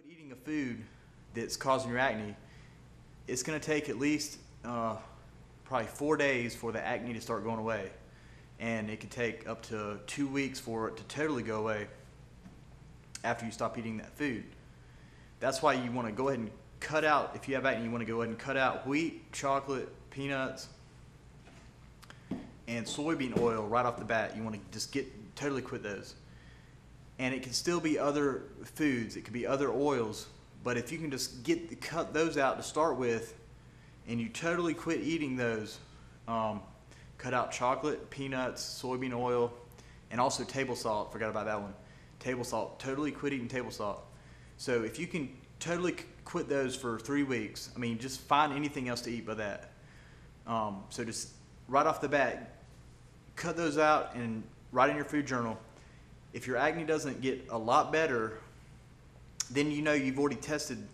quit eating a food that's causing your acne, it's going to take at least probably 4 days for the acne to start going away. And it could take up to 2 weeks for it to totally go away after you stop eating that food. That's why you want to go ahead and cut out, if you have acne, you want to go ahead and cut out wheat, chocolate, peanuts, and soybean oil right off the bat. You want to just totally quit those. And it can still be other foods, it could be other oils, but if you can just cut those out to start with, and you totally quit eating those, cut out chocolate, peanuts, soybean oil, and also table salt. Forgot about that one. Table salt. Totally quit eating table salt. So if you can totally quit those for 3 weeks, I mean, just find anything else to eat by that. So just right off the bat, cut those out and write in your food journal. If your acne doesn't get a lot better, then you know you've already tested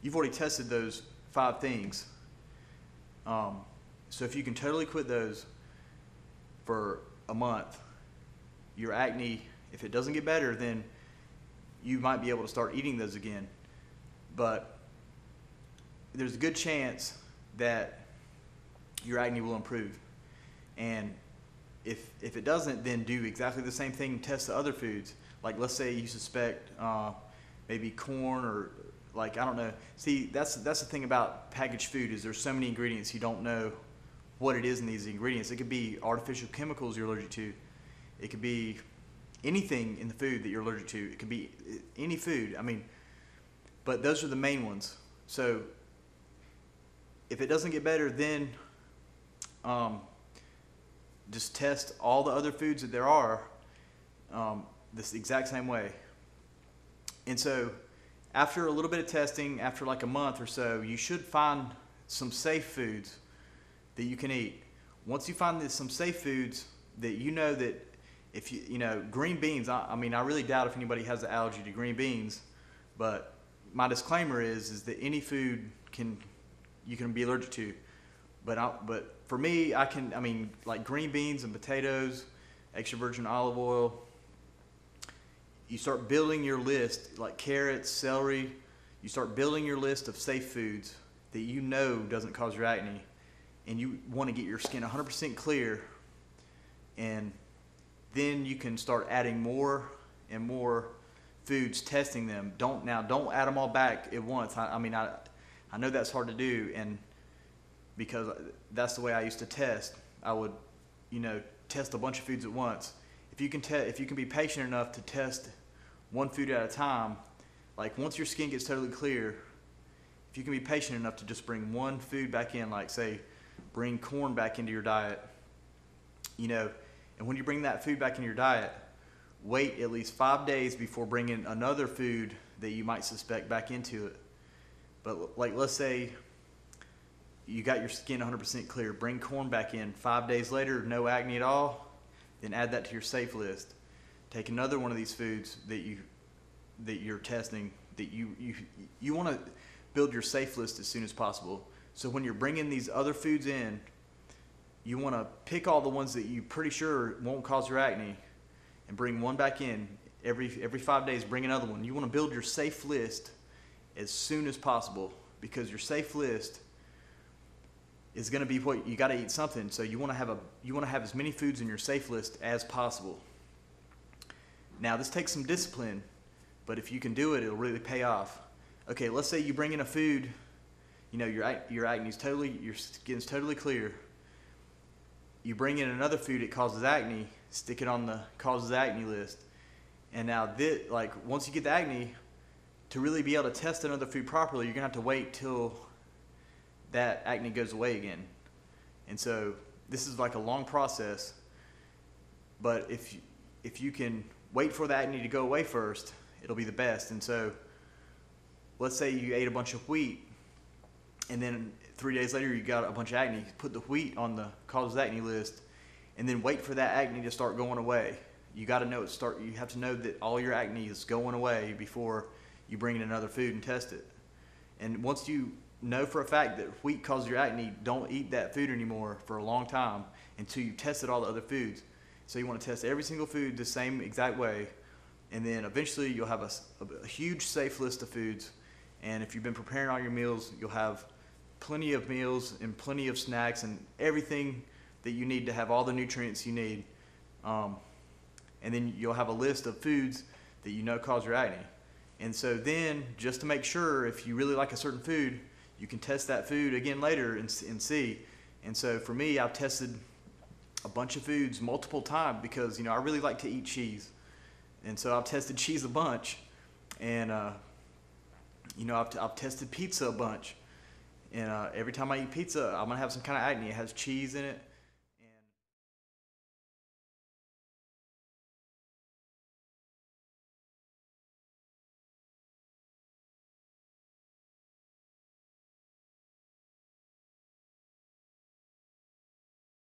those 5 things. So if you can totally quit those for a month, your acne, if it doesn't get better, then you might be able to start eating those again. But there's a good chance that your acne will improve. And if it doesn't, then do exactly the same thing and test the other foods. Like, let's say you suspect maybe corn, or like, I don't know. See, that's the thing about packaged food, is there's so many ingredients, you don't know what it is in these ingredients. It could be artificial chemicals you're allergic to. It could be anything in the food that you're allergic to. It could be any food. I mean, but those are the main ones. So if it doesn't get better, then just test all the other foods that there are this exact same way. And so after a little bit of testing, after like a month or so, you should find some safe foods that you can eat. Once you find some safe foods that you know that, if you know, green beans, I mean, I really doubt if anybody has an allergy to green beans, but my disclaimer is that any food you can be allergic to. But for me, I mean, like green beans and potatoes, extra virgin olive oil. You start building your list, like carrots, celery. You start building your list of safe foods that you know doesn't cause your acne, and you want to get your skin 100% clear. And then you can start adding more and more foods, testing them. Don't add them all back at once. I mean, I know that's hard to do, and because that's the way I used to test. I would, test a bunch of foods at once. If you can be patient enough to test one food at a time, like once your skin gets totally clear, if you can be patient enough to just bring one food back in, like say, bring corn back into your diet, and when you bring that food back in your diet, wait at least 5 days before bringing another food that you might suspect back into it. But like, let's say you got your skin 100% clear, bring corn back in, 5 days later, no acne at all, then add that to your safe list. Take another one of these foods that you're testing, that you want to build your safe list as soon as possible. So when you're bringing these other foods in, you want to pick all the ones that you're pretty sure won't cause your acne and bring one back in. Every 5 days, bring another one. You want to build your safe list as soon as possible, because your safe list is going to be what you got to eat something. So you want to have as many foods in your safe list as possible. Now this takes some discipline, but if you can do it, it'll really pay off. Okay, let's say you bring in a food, your acne's your skin's totally clear. You bring in another food that causes acne, stick it on the causes acne list. And now once you get the acne, to really be able to test another food properly, you're gonna have to wait till that acne goes away again. And so this is like a long process, but if you can wait for the acne to go away first, it'll be the best. And so let's say you ate a bunch of wheat, and then 3 days later you got a bunch of acne. Put the wheat on the causes acne list, and then wait for that acne to start going away. You got to know you have to know that all your acne is going away before you bring in another food and test it. And once you know for a fact that wheat causes your acne, don't eat that food anymore for a long time until you tested all the other foods. So you want to test every single food the same exact way. And then eventually you'll have a huge safe list of foods. And if you've been preparing all your meals, you'll have plenty of meals and plenty of snacks and everything that you need to have all the nutrients you need. And then you'll have a list of foods that you know cause your acne. And so then, just to make sure, if you really like a certain food, you can test that food again later and see. And so for me, I've tested a bunch of foods multiple times because, I really like to eat cheese. And so I've tested cheese a bunch. And, I've tested pizza a bunch. And every time I eat pizza, I'm going to have some kind of acne. It has cheese in it.